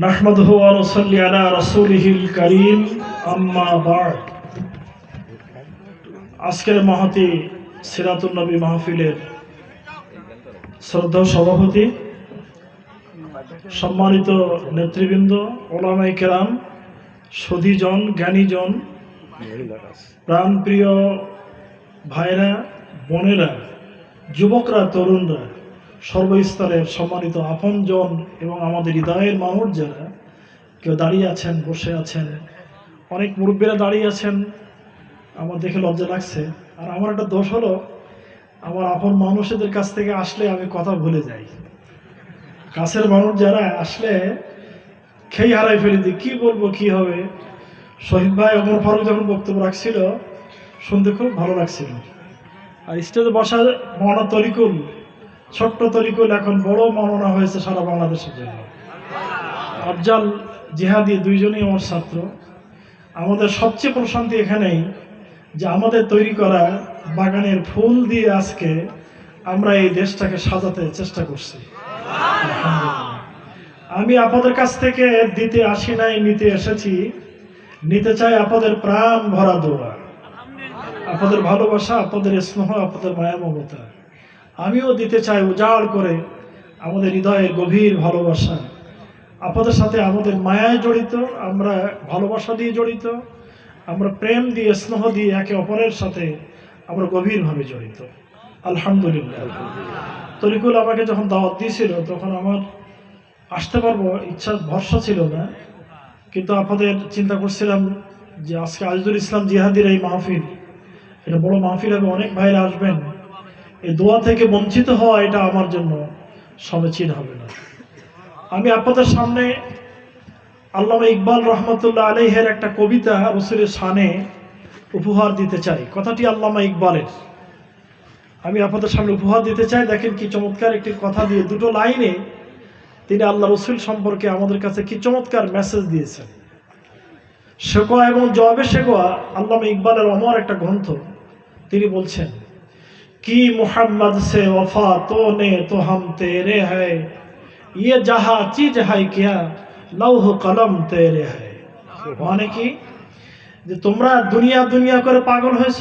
নাহমাদুহু ওয়া নুসাল্লি আলা রাসূলিহিল কারীম আম্মা বা'দ। আজকের মহতী সিরাতুন নবী মাহফিলের শ্রদ্ধেয় সভাপতি, সম্মানিত নেতৃবৃন্দ, ওলামায়ে কেরাম, সুধীজন, জ্ঞানীজন, প্রাণপ্রিয় ভাইরা, বোনেরা, যুবকরা, তরুণরা, সর্বস্তরের সম্মানিত আপনজন এবং আমাদের হৃদয়ের মানুষ যারা কেউ দাঁড়িয়ে আছেন, বসে আছেন, অনেক মুরব্বীরা দাঁড়িয়ে আছেন, আমার দেখে লজ্জা লাগছে। আর আমার একটা দোষ হলো, আমার আপন মানুষদের কাছ থেকে আসলে আমি কথা ভুলে যাই। কাছের মানুষ যারা আসলে খেই হারাই ফেলি, দিই কি বলবো কি হবে। শহীদ ভাই ওমর ফারুক যখন বক্তব্য রাখছিল শুনতে খুব ভালো লাগছিল। আর স্টেজে বসা মৌলানা তরিকুল, ছোট্ট তরিকুল এখন বড় মৌলানা হয়েছে সারা বাংলাদেশের জন্য। আফজাল, জিহাদি দুইজনই আমার ছাত্র। আমাদের সবচেয়ে প্রশান্তি এখানেই যে আমাদের তৈরি করা বাগানের ফুল দিয়ে আজকে আমরা এই দেশটাকে সাজাতে চেষ্টা করছি। আমি আপনাদের কাছ থেকে দিতে আসি নাই, নিতে এসেছি। নিতে চাই আপনাদের প্রাণ ভরা দোয়া, আপনাদের ভালোবাসা, আপনাদের স্নেহ, আপনাদের মায়া মমতা। আমিও দিতে চাই উজাড় করে আমাদের হৃদয়ের গভীর ভালোবাসা। আপনাদের সাথে আমাদের মায়ায় জড়িত, আমরা ভালোবাসা দিয়ে জড়িত, আমরা প্রেম দিয়ে, স্নেহ দিয়ে একে অপরের সাথে আমরা গভীরভাবে জড়িত। আলহামদুলিল্লাহ। তরিকুল আমাকে যখন দাওয়াত দিয়েছিল তখন আমার আসতে পারবো ইচ্ছা ভরসা ছিল না, কিন্তু আপনাদের চিন্তা করছিলাম যে আজকে আজিজুল ইসলাম জিহাদির এই মাহফিল, এটা বড় মাহফিল হবে, অনেক ভাইরা আসবেন। এই দোয়া থেকে বঞ্চিত হওয়া এটা আমার জন্য সমীচীন হবে না। আমি আপনাদের সামনে আল্লামা ইকবাল রহমতুল্লাহ আলাইহের একটা কবিতা রাসূলের শানে উপহার দিতে চাই। কথাটি আল্লামা ইকবালের, আমি আপনাদের সামনে উপহার দিতে চাই। দেখেন কি চমৎকার একটি কথা দিয়ে, দুটো লাইনে তিনি আল্লাহ রসুল সম্পর্কে আমাদের কাছে কি চমৎকার মেসেজ দিয়েছেন। শেকোয়া এবং জবাবে শেকোয়া, আল্লামা ইকবালের অমর একটা গ্রন্থ। তিনি বলছেন, কি মুহাম্মদ সে ওফা তো নে তো হাম তেরে হ্যায়, ইয়ে যাহা চিজ হাই কিয়া লৌহ কলম তেরে হ্যায়। মানে কি, যে তোমরা দুনিয়া দুনিয়া করে পাগল হয়েছ,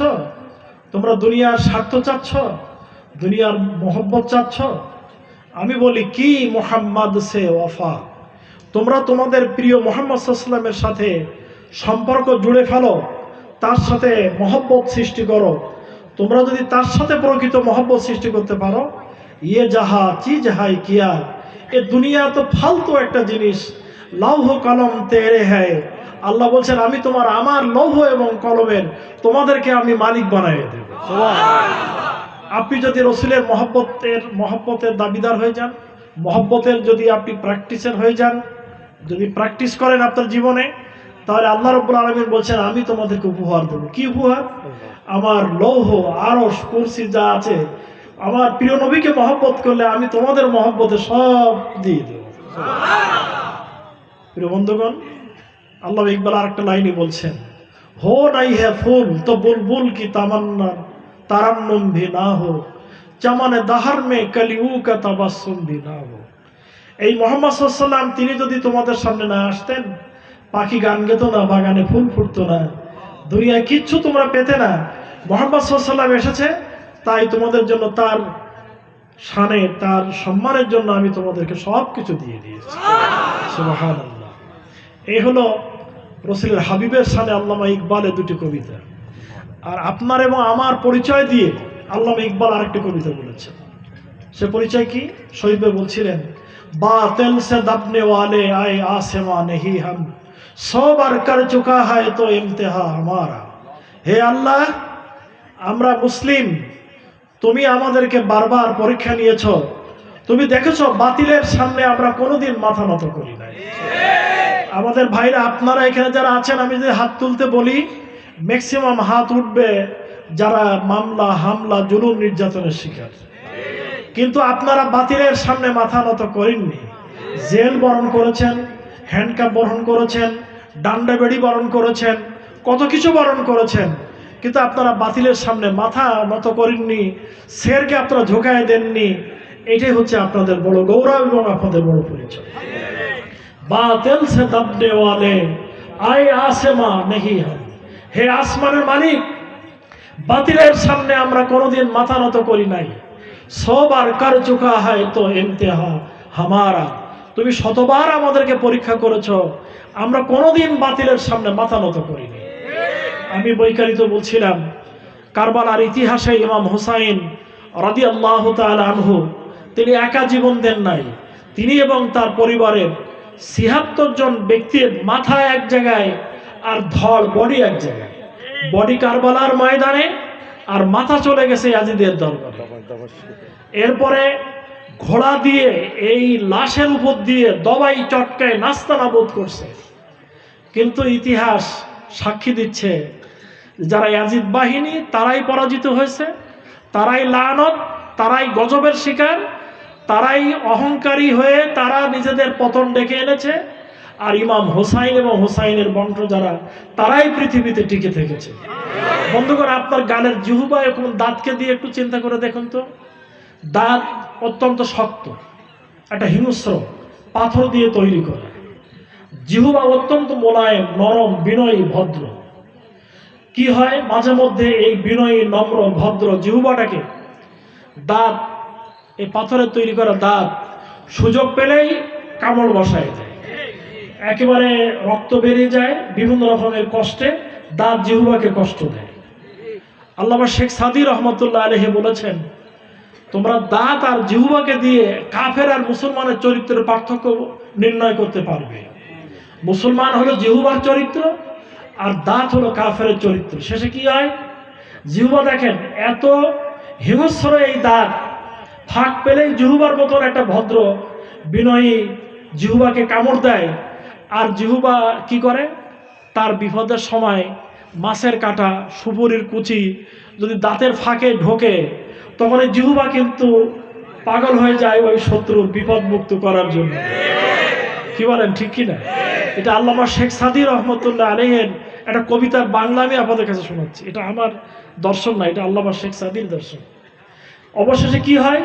তোমরা দুনিয়ার স্বার্থ চাচ্ছ, দুনিয়ার মোহব্বত চাচ্ছ। আমি বলি কি মুহাম্মদ সে ওফা, তোমরা তোমাদের প্রিয় মুহাম্মদ সাল্লাল্লাহু আলাইহি ওয়াসাল্লামের সাথে সম্পর্ক জুড়ে ফেলো, তার সাথে মহব্বত সৃষ্টি করো। তোমরা যদি তার সাথে প্রকৃত মহব্বত সৃষ্টি করতে পারো, ইয়ে যাহা চিজ হাই কিয়া, এ দুনিয়া তো ফালতু একটা জিনিস, লৌহ কলম তেরে হ্যায়। আল্লাহ বলছেন আমি আমার লৌহ এবং কলমের তোমাদেরকে আমি মালিক বানিয়ে দেব। আপনি যদি রসুলের মহব্বতের দাবিদার হয়ে যান, মহব্বতের যদি আপনি প্র্যাকটিসের হয়ে যান, যদি প্র্যাকটিস করেন আপনার জীবনে, তাহলে আল্লাহ রাব্বুল আলামিন বলছেন আমি তোমাদেরকে উপহার দেবো। কি উপহার? আমার লৌহ, আরশ, কুরসি যা আছে, আমার প্রিয় নবীকে মহব্বত করলে আমি তোমাদের মহব্বতে সব দিয়ে দেব। প্রিয় বন্ধুগণ, আল্লাহ ইকবাল আরেকটা লাইনে বলছেন, হো নাই হ্যাঁ ফুল তো বুলবুল কি তামান্না তারান্নুম ভি না হো, চামানে দাহার মে কলিউ কা তাবাসসুম ভি না হো। এই মুহাম্মদ সাল্লাল্লাহু আলাইহি ওয়াসাল্লাম তিনি যদি তোমাদের সামনে না আসতেন, পাখি গান গেতো না, বাগানে ফুল ফুটতো না, দুনিয়ায় কিচ্ছু তোমরা পেতে না। মুহাম্মদ সাল্লাল্লাহু আলাইহি ওয়াসাল্লাম এসেছে, তাই তোমাদের জন্য তার শানে, তার সম্মানের জন্য আমি তোমাদেরকে সব কিছু দিয়ে দিয়েছি। সুবহানাল্লাহ। এই হলো রসুলের হাবিবের শানে আল্লামা ইকবালের দুটি কবিতা। আর আপনার এবং আমার পরিচয় দিয়ে আল্লামা ইকবাল আরেকটি কবিতা বলেছেন। সে পরিচয় কি? শহীদ ভাই বলছিলেন, বাতিল সে দবনে ওয়ালে আয়ে আসেমা নেহি হাম, সো বার কর চুকা হ্যায় তো ইমতিহা হামারা। হে আল্লাহ, আমরা মুসলিম, তুমি আমাদেরকে বারবার পরীক্ষা নিয়েছ, তুমি দেখেছো বাতিলের সামনে আমরা কোনোদিন মাথা নত করি নাই। আমাদের ভাইরা, আপনারা এখানে যারা আছেন, আমি যদি হাত তুলতে বলি ম্যাক্সিমাম হাত উঠবে যারা মামলা, হামলা, জুলুম, নির্যাতনের শিকার। কিন্তু আপনারা বাতিলের সামনে মাথা নত করেননি। জেল বরণ করেছেন, হ্যান্ডকাপ বরণ করেছেন, ডান্ডা বেড়ি বরণ করেছেন, কত কিছু বরণ করেছেন, কিন্তু আপনারা বাতিলের সামনে মাথা নত করেননি, শেরকে আপনারা ঝোঁকায় দেননি। এটাই হচ্ছে আপনাদের বড় গৌরব এবং আপনাদের বড় পরিচয়। बातिल से दबने वाले आए आसमां नहीं हम। হে আসমানের মালিক, বাতিলের সামনে আমরা কোনোদিন মাথা নত করি নাই। সবার কর চুকা হয় তো ইমতিহা হামারা, তুমি শতবার আমাদেরকে পরীক্ষা করেছো, আমরা কোনোদিন বাতিলের সামনে মাথা নত করিনি। আমি বৈকারিত বলছিলাম, কারবালার ইতিহাসে ইমাম হুসাইন রাদিয়াল্লাহু তাআলা আনহু তিনি একা জীবন দেন নাই, তিনি এবং তার পরিবারের ৭৬ জন ব্যক্তির মাথা এক জায়গায় আর ধড় বডি এক জায়গায়। বডি কারবালার ময়দানে আর মাথা চলে গেছে ইয়াজিদের দরবারে। এরপরে ঘোড়া দিয়ে এই লাশের উপর দিয়ে দবাই চটকায় নাস্তানাবুদ করছে। কিন্তু ইতিহাস সাক্ষী দিচ্ছে যারা ইয়াজিদ বাহিনী তারাই পরাজিত হয়েছে, তারাই লানত, তারাই গজবের শিকার, তারাই অহংকারী হয়ে তারা নিজেদের পতন ডেকে এনেছে। আর ইমাম হুসাইন এবং হুসাইনের বংশ যারা, তারাই পৃথিবীতে টিকে থেকেছে। বন্ধুগণ, আপনার গালের জিহ্বা এবং দাঁতকে দিয়ে একটু চিন্তা করে দেখুন তো। দাঁত অত্যন্ত শক্ত, একটা হিংস্র পাথর দিয়ে তৈরি করা। জিহ্বা অত্যন্ত মোলায়েম, নরম, বিনয়ী, ভদ্র। কি হয় মাঝে মধ্যে এই বিনয়ী, নম্র, ভদ্র জিহ্বাটাকে দাঁত, এই পাথরের তৈরি করা দাঁত সুযোগ পেলেই কামড় বসায় দেয়, একেবারে রক্ত বেরিয়ে যায়, বিভিন্ন রকমের কষ্টে দাঁত জিহ্বাকে কষ্ট দেয়। আল্লামা শেখ সাদী রহমতুল্লাহ আলাইহি বলেছেন, তোমরা দাঁত আর জিহ্বাকে দিয়ে কাফের আর মুসলমানের চরিত্রের পার্থক্য নির্ণয় করতে পারবে। মুসলমান হলো জিহ্বার চরিত্র আর দাঁত হলো কাফের চরিত্র। শেষে কি হয়, জিহ্বা দেখেন এত হিংস্র, এই দাঁত ফাঁক পেলেই জিহ্বার মতন একটা ভদ্র বিনয়ী জিহ্বাকে কামড় দেয়। আর জিহ্বা কি করে, তার বিপদের সময় মাছের কাঁটা, সুপুরির কুচি যদি দাঁতের ফাঁকে ঢোকে, তখন এই জিহ্বা কিন্তু পাগল হয়ে যায় ওই শত্রুর বিপদ মুক্ত করার জন্য। কি বলেন, ঠিক কিনা? এটা আল্লামা শেখ সাদী রহমতুল্লাহ আলাইহির একটা কবিতার বাংলা আমি আপনাদের কাছে শোনাচ্ছি। এটা আমার দর্শন না, এটা আল্লামা শেখ সাদীর দর্শন। অবশেষে কি হয়,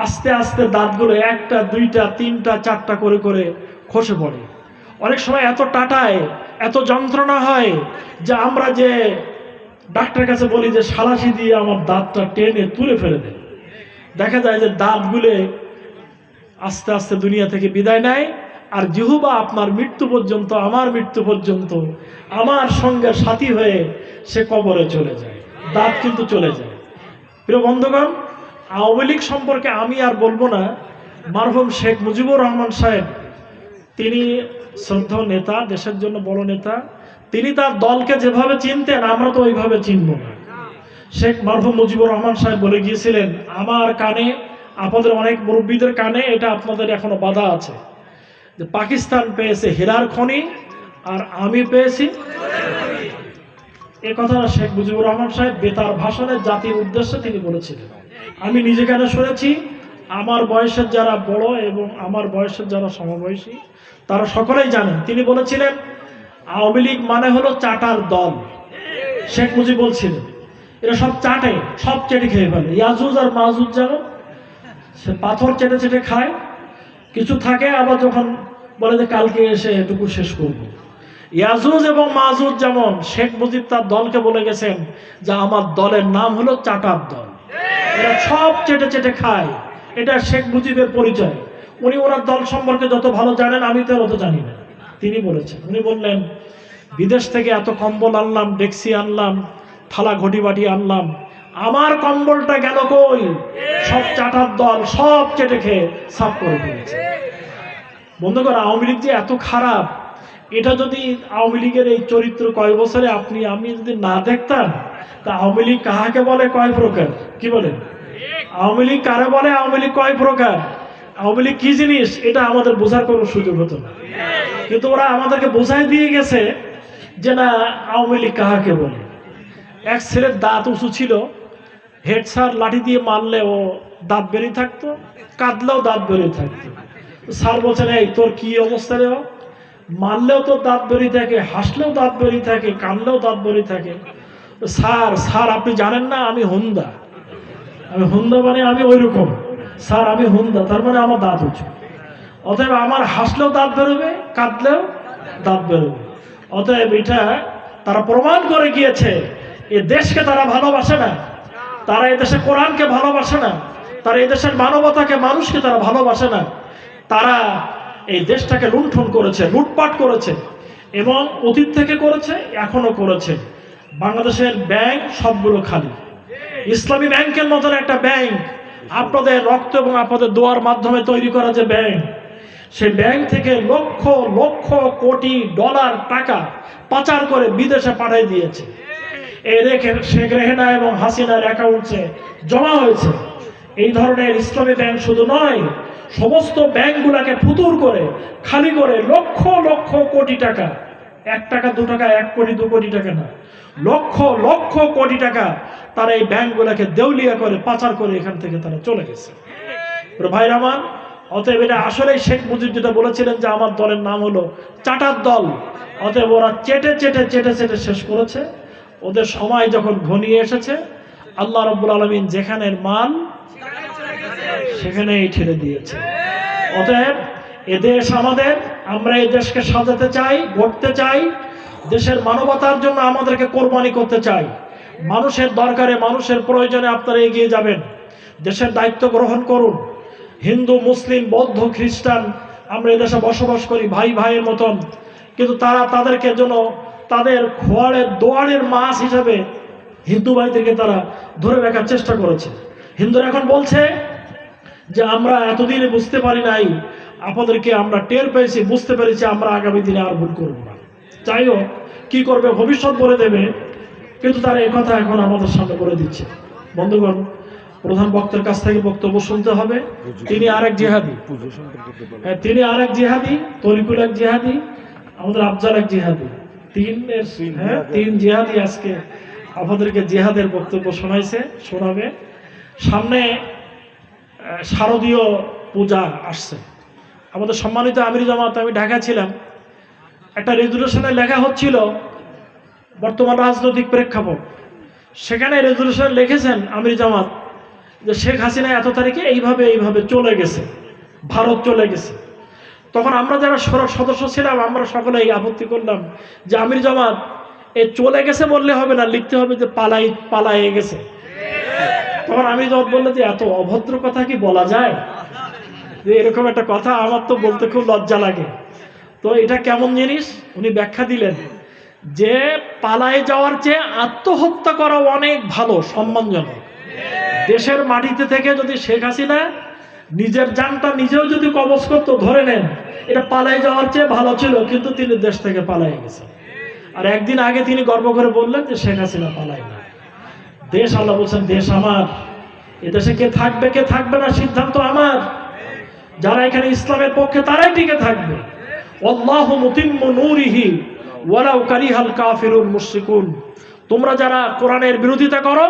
আস্তে আস্তে দাঁতগুলো একটা, দুইটা, তিনটা, চারটা করে করে খসে পড়ে। অনেক সময় এত টাটায়, এত যন্ত্রণা হয় যে আমরা যে ডাক্তারের কাছে বলি যে সালাসি দিয়ে আমার দাঁতটা টেনে তুলে ফেলে দেয়। দেখা যায় যে দাঁতগুলো আস্তে আস্তে দুনিয়া থেকে বিদায় নেয়। আর জিহ্বা আপনার মৃত্যু পর্যন্ত, আমার মৃত্যু পর্যন্ত আমার সঙ্গে সাথী হয়ে সে কবরে চলে যায়, দাঁত কিন্তু চলে যায়। প্রিয় বন্ধুগণ, আওয়ামী লীগ সম্পর্কে আমি আর বলবো না। মারহুম শেখ মুজিবুর রহমান সাহেব, তিনি শ্রদ্ধেয় নেতা, দেশের জন্য বড় নেতা। তিনি তার দলকে যেভাবে চিনতেন আমরা তো ওইভাবে চিনব না। শেখ মারহুম মুজিবুর রহমান সাহেব বলে গিয়েছিলেন, আমার কানে, আপনাদের অনেক মুরব্বীদের কানে এটা আপনাদের এখনো বাধা আছে, যে পাকিস্তান পেয়েছে হীরার খনি আর আমি পেয়েছি। এ কথাটা শেখ মুজিবুর রহমান সাহেব বেতার ভাষণে জাতির উদ্দেশ্যে তিনি বলেছিলেন। আমি নিজে কেন শুনেছি, আমার বয়সের যারা বড় এবং আমার বয়সের যারা সমবয়সী তারা সকলেই জানেন। তিনি বলেছিলেন, আওয়ামী লীগ মানে হলো চাটার দল। শেখ মুজিব বলছিলেন, এরা সব চাটে, সব চেটে খেয়ে ফেলে। ইয়াজুজ আর মাজুজ যেমন সে পাথর চেটে চেটে খায়, কিছু থাকে, আবার যখন বলে যে কালকে এসে এটুকু শেষ করব। ইয়াজুজ এবং মাজুজ যেমন, শেখ মুজিব তার দলকে বলে গেছেন যে আমার দলের নাম হলো চাটার দল, এরা সব চেটে চেটে খায়। এটা শেখ মুজিবের পরিচয়। উনি ওনার দল সম্পর্কে যত ভালো জানেন আমি তো অত জানি না। তিনি বলেছেন, উনি বললেন, বিদেশ থেকে এত কম্বল আনলাম, ডেক্সি আনলাম, থালা ঘটি বাটি আনলাম, আমার কম্বলটা গেল কই? সব চাটার দল সব চেটে খেয়ে সাফ করে ফেলেছে। বন্ধুগণ, আওয়ামী লীগ যে এত খারাপ, এটা যদি আওয়ামী লীগের এই চরিত্র কয় বছরে আপনি আমি যদি না দেখতাম, তা আওয়ামী লীগ কাহাকে বলে, কয় প্রকার, কি বলেন? আওয়ামী লীগ কারে বলে, আওয়ামী লীগ কয় প্রকার, আওয়ামী লীগ কি জিনিস, এটা আমাদের বোঝার কোনো সুযোগ হতো না। কিন্তু ওরা আমাদেরকে বোঝাই দিয়ে গেছে যে না, আওয়ামী লীগ কাহাকে বলে। এক ছেলের দাঁত উঁচু ছিল, হেড স্যার লাঠি দিয়ে মারলে ও দাঁত বেরিয়ে থাকতো, কাঁদলেও দাঁত বেরিয়ে থাকতো। স্যার বলছেন, এই তোর কি অবস্থা রে? মারলেও তোর দাঁত বেরিয়ে থাকে, হাসলেও দাঁত বেরিয়ে থাকে, কানলেও দাঁত বেরিয়ে থাকে। স্যার স্যার আপনি জানেন না আমি হুন্দা, আমি হুন্দা মানে আমি ওই রকম। স্যার আমি হুন্দা, তার মানে আমার দাঁত উঁচু। অতএব আমার হাসলেও দাঁত বেরোবে, কাঁদলেও দাঁত বেরোবে। অতএব এটা তারা প্রমাণ করে গিয়েছে, এ দেশকে তারা ভালোবাসে না, তারা এদেশে কোরআনকে ভালোবাসে না, তারা এদেশের মানবতাকে, মানুষকে তারা ভালোবাসে না। তারা এই দেশটাকে লুণ্ঠন করেছে, লুটপাট করেছে, এবং অতীত থেকে করেছে, এখনো করেছে। বাংলাদেশের ব্যাংক সবগুলো খালি। ইসলামী ব্যাংকের মতন একটা ব্যাংক, আপনাদের রক্ত এবং আপনাদের দোয়ার মাধ্যমে তৈরি করা যে ব্যাংক, সেই ব্যাংক থেকে লক্ষ লক্ষ কোটি ডলার টাকা পাচার করে বিদেশে পাঠিয়ে দিয়েছে। এই রেখে শেখ রেহানা এবং হাসিনার অ্যাকাউন্টে জমা হয়েছে। এই ধরনের ইসলামী ব্যাংক শুধু নয়, সমস্ত ব্যাংকগুলোকে ফুতুর করে, খালি করে লক্ষ লক্ষ কোটি টাকা, 1 টাকা 2 টাকা, 1 কোটি 2 কোটি টাকা না, লক্ষ লক্ষ কোটি টাকা তারা এই ব্যাংকগুলোকে দেউলিয়া করে, পাচার করে এখান থেকে তারা চলে গেছে। ভাইরা আমার, অতএব এটা আসলেই শেখ মুজিব যেটা বলেছিলেন যে আমার দলের নাম হলো চাটার দল, অতএব ওরা চেটে চেটে চেটে চেটে শেষ করেছে। ওদের সময় যখন ঘনিয়ে এসেছে, আল্লাহ রাব্বুল আলামিন যেখানের মাল সেখানেই ঠেলে দিয়েছে। অতএব এদেশ আমাদের, আমরা এই দেশকে সাজাতে চাই, গড়তে চাই, দেশের মানবতার জন্য আমাদেরকে কোরবানি করতে চাই। মানুষের দরকারে, মানুষের প্রয়োজনে আপনারা এগিয়ে যাবেন, দেশের দায়িত্ব গ্রহণ করুন। হিন্দু, মুসলিম, বৌদ্ধ, খ্রিস্টান, আমরা এদেশে বসবাস করি ভাই ভাইয়ের মতন, কিন্তু তারা তাদেরকে যেন তাদের খোয়ারের দোয়ারের মাছ হিসাবে হিন্দু ভাইদেরকে তারা ধরে রাখার চেষ্টা করেছে। হিন্দুরা এখন বলছে যে আমরা এতদিনে বুঝতে পারি নাই, আপনাদেরকে আমরা টের পেয়েছি, বুঝতে পেরেছি, আমরা আগামী দিনে আর ভুল করবো না। যাই হোক, কি করবে ভবিষ্যৎ বলে দেবে, কিন্তু তারা একথা এখন আমাদের সামনে করে দিচ্ছে। বন্ধুগণ, প্রধান বক্তার কাছ থেকে বক্তব্য শুনতে হবে। তিনি আরেক জিহাদি, তিনি আরেক জিহাদি, তরিকুল এক জিহাদি, আমাদের আফজাল এক জিহাদি, তিন জিহাদি আজকে আপনাদেরকে জিহাদের বক্তব্য শোনাবে। সামনে শারদীয় পূজা আসছে। আমাদের সম্মানিত আমির জামাত, আমি ঢাকা ছিলাম, একটা রেজুলেশনে লেখা হচ্ছিল বর্তমান রাজনৈতিক প্রেক্ষাপট। সেখানে রেজুলেশনে লিখেছেন আমির জামাত যে শেখ হাসিনা এত তারিখে এইভাবে এইভাবে চলে গেছে, ভারত চলে গেছে। তখন আমরা যারা সদস্য ছিলাম, আমরা সকলেই আপত্তি করলাম যে আমির জামাত, এ চলে গেছে বললে হবে না, লিখতে হবে যে পালায়ে গেছে। তখন আমির জামাত বললে যে এত অভদ্র কথা কি বলা যায়, যে এরকম একটা কথা আমার তো বলতে খুব লজ্জা লাগে। তো এটা কেমন জিনিস উনি ব্যাখ্যা দিলেন যে পালায়ে যাওয়ার চেয়ে আত্মহত্যা করা অনেক ভালো, সম্মানজনক। দেশের মাটিতে থেকে যদি শেখ হাসিনা নিজের জানটা নিজেও যদি কবজ করতো, ধরে নেন, এটা পালায়ে যাওয়ার চেয়ে ভালো ছিল, কিন্তু তিনি দেশ থেকে পালায়ে গেছেন। আর একদিন আগে তিনি গর্ব করে বললেন যে শেখ হাসিনা পালায় না। দেশ, আল্লাহ বলছেন দেশ আমার, এদেশে কে থাকবে কে থাকবে না সিদ্ধান্ত আমার। যারা এখানে ইসলামের পক্ষে তারাই টিকে থাকবে। আল্লাহু মুতিম্মু নূরিহি ওয়ালাউ কারিহাল কাফিরুন মুশরিকুন। তোমরা যারা কোরআনের বিরোধিতা করো,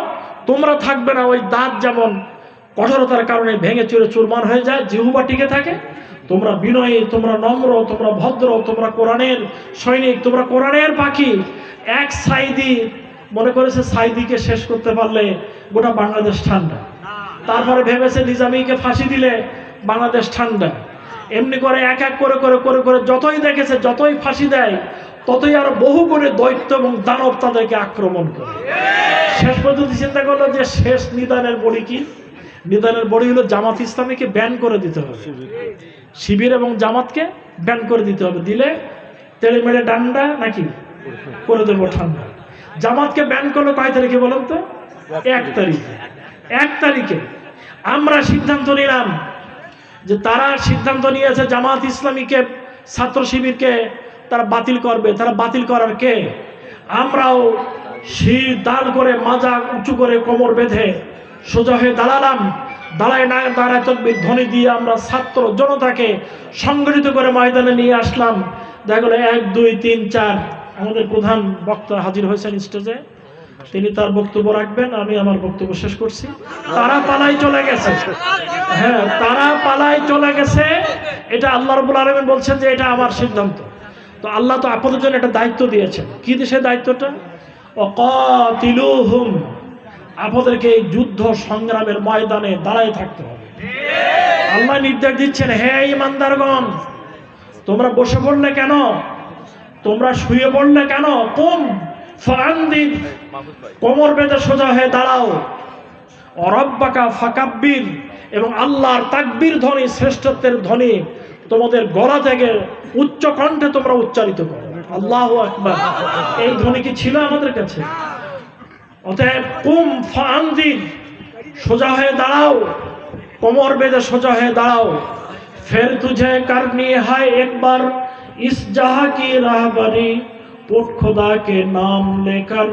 তোমরা থাকবে না। ওই দাঁত যেমন কঠোরতার কারণে ভেঙে চুরে চুরমার হয়ে যায়, জিহ্বা টিকে থাকে। তোমরা বিনয়ী, তোমরা নম্র, তোমরা ভদ্র, তোমরা কোরআনের সৈনিক, তোমরা কোরআনের পাখি। এক সাইদি মনে করেছে সাইদিকে শেষ করতে পারলে গোটা বাংলাদেশ ঠান্ডা। তারপরে ভেবেছে নিজামীকে ফাঁসি দিলে বাংলাদেশ ঠান্ডা। এমনি করে এক এক করে করে করে করে যতই দেখেছে, যতই ফাঁসি দেয়, ততই আরো বহু গুণে দৈত্য এবং দানব তাদেরকে আক্রমণ করে। শেষ পর্যন্ত চিন্তা করলো যে শেষ নিদানের বড়ি কি? নিদানের বড়ি হলো জামাত ইসলামীকে ব্যান করে দিতে হবে, শিবির এবং জামাতকে ব্যান করে দিতে হবে। দিলে তেড়ে মেড়ে ডান্ডা নাকি করে দেবো ঠান্ডা। জামাতকে ব্যান করলো কয় তারিখে বলেন তো? 1 তারিখে। 1 তারিখে আমরা সিদ্ধান্ত নিলাম যে তারা সিদ্ধান্ত নিয়েছে জামাত ইসলামীকে, ছাত্র শিবিরকে তারা বাতিল করবে। তারা বাতিল করার কে? আমরাও শির দাল করে, মাজা উঁচু করে, কোমর বেঁধে সোজা হয়ে দাঁড়ালাম। দাঁড়ায় তকবীর ধ্বনি দিয়ে আমরা ছাত্র জনতাকে সংগঠিত করে ময়দানে নিয়ে আসলাম। দেখা গেল 1 2 3 4 আমাদের প্রধান বক্তা হাজির হয়েছেন স্টেজে, তিনি তার বক্তব্য রাখবেন, আমি আমার বক্তব্য শেষ করছি। তারা পালাই চলে গেছে, হ্যাঁ তারা পালাই চলে গেছে। এটা আল্লাহ রাব্বুল আলামিন বলছেন যে এটা আমার সিদ্ধান্ত। তো আল্লাহ তো আপনাদের জন্য একটা দায়িত্ব দিয়েছেন। কি দেশে দায়িত্বটা? ওয়াকাতিলুহুম, আপনাদেরকে এই যুদ্ধ সংগ্রামের ময়দানে দাঁড়ায় থাকতে হবে। আল্লাহ নির্দেশ দিচ্ছেন, হে ইমানদারগণ, তোমরা বসে পড়লে কেন, তোমরা শুয়ে পড়লে কেন? কুম ফাআনদির, কোমর বেঁধে সোজা হয়ে দাঁড়াও। অরব্বাকা ফাকাব্বির, এবং আল্লাহর তাকবীর ধ্বনি, শ্রেষ্ঠত্বের ধ্বনি তোমাদের গলা থেকে উচ্চ কণ্ঠে তোমরা উচ্চারিত করো। আল্লাহু আকবার। এই ধ্বনি কি ছিল আমাদের কাছে? অতএব কুম ফাআনদির, সোজা হয়ে দাঁড়াও, কোমর বেঁধে সোজা হয়ে দাঁড়াও। ফের তুঝে করনি है एक बार इस जहां की राहबरी, उठ खुदा के नाम लेकर